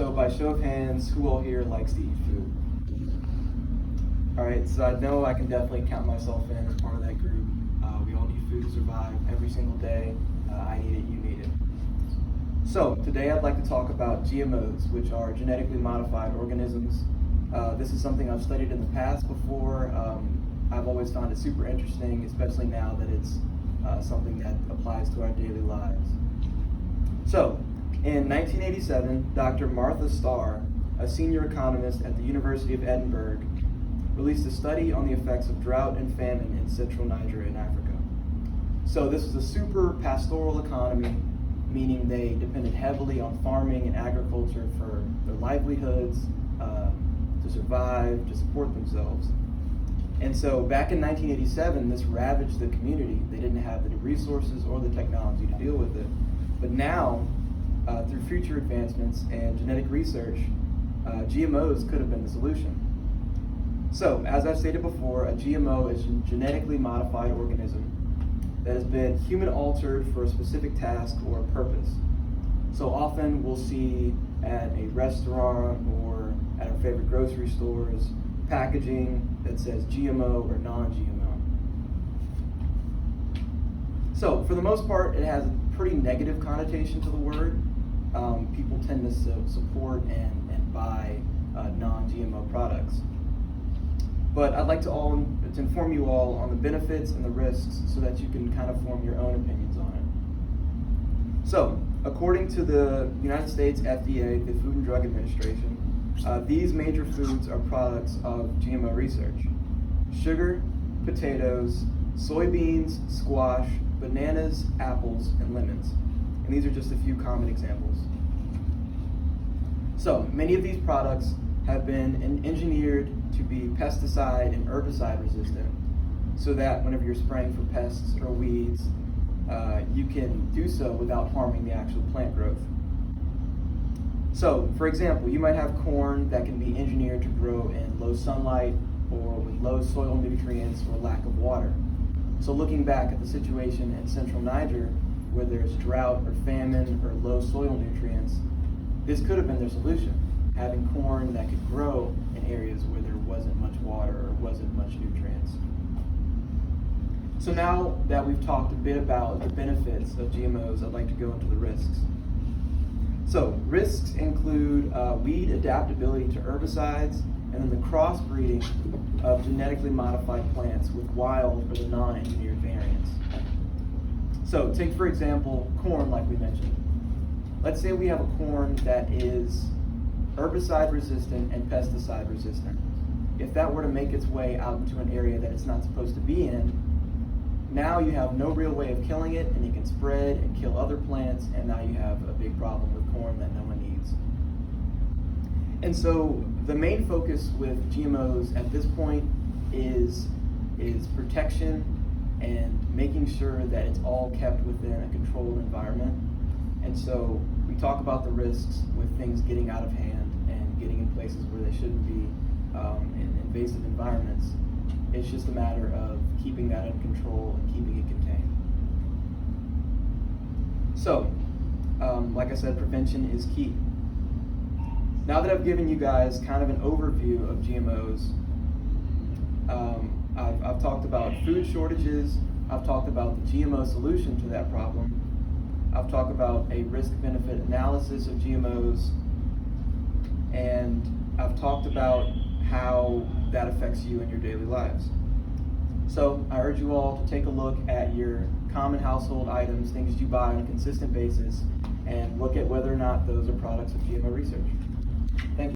So by show of hands, who all here likes to eat food? All right, so I know I can definitely count myself in as part of that group. We all need food to survive every single day. I need it, you need it. So today I'd like to talk about GMOs, which are genetically modified organisms. This is something I've studied in the past before. I've always found it super interesting, especially now that it's something that applies to our daily lives. So, in 1987, Dr. Martha Starr, a senior economist at the University of Edinburgh, released a study on the effects of drought and famine in central Niger in Africa. So this was a super pastoral economy, meaning they depended heavily on farming and agriculture for their livelihoods, to survive, to support themselves. And so back in 1987, this ravaged the community. They didn't have the resources or the technology to deal with it. But now, through future advancements and genetic research, GMOs could have been the solution. So, as I've stated before, a GMO is a genetically modified organism that has been human altered for a specific task or purpose. So often we'll see at a restaurant or at our favorite grocery stores packaging that says GMO or non-GMO. So for the most part, it has a pretty negative connotation to the word. People tend to support and buy non-GMO products. But I'd like to inform you all on the benefits and the risks so that you can kind of form your own opinions on it. So, according to the United States FDA, the Food and Drug Administration, these major foods are products of GMO research. Sugar, potatoes, soybeans, squash, bananas, apples, and lemons. And these are just a few common examples. So, many of these products have been engineered to be pesticide and herbicide resistant so that whenever you're spraying for pests or weeds, you can do so without harming the actual plant growth. So, for example, you might have corn that can be engineered to grow in low sunlight or with low soil nutrients or lack of water. So looking back at the situation in central Niger, where there's drought or famine or low soil nutrients, this could have been their solution, having corn that could grow in areas where there wasn't much water or wasn't much nutrients. So now that we've talked a bit about the benefits of GMOs, I'd like to go into the risks. So risks include weed adaptability to herbicides and then the crossbreeding of genetically modified plants with wild or the non-engineered variants. So take for example corn, like we mentioned. Let's say we have a corn that is herbicide resistant and pesticide resistant. If that were to make its way out into an area that it's not supposed to be in, now you have no real way of killing it, and it can spread and kill other plants, and now you have a big problem with corn that no one needs. And so the main focus with GMOs at this point is protection and making sure that it's all kept within a controlled environment. And so we talk about the risks with things getting out of hand and getting in places where they shouldn't be, in invasive environments. It's just a matter of keeping that under control and keeping it contained. So, like I said, prevention is key. Now that I've given you guys kind of an overview of GMOs, I've talked about food shortages, I've talked about the GMO solution to that problem, I've talked about a risk-benefit analysis of GMOs, and I've talked about how that affects you in your daily lives. So I urge you all to take a look at your common household items, things you buy on a consistent basis, and look at whether or not those are products of GMO research. Thank you.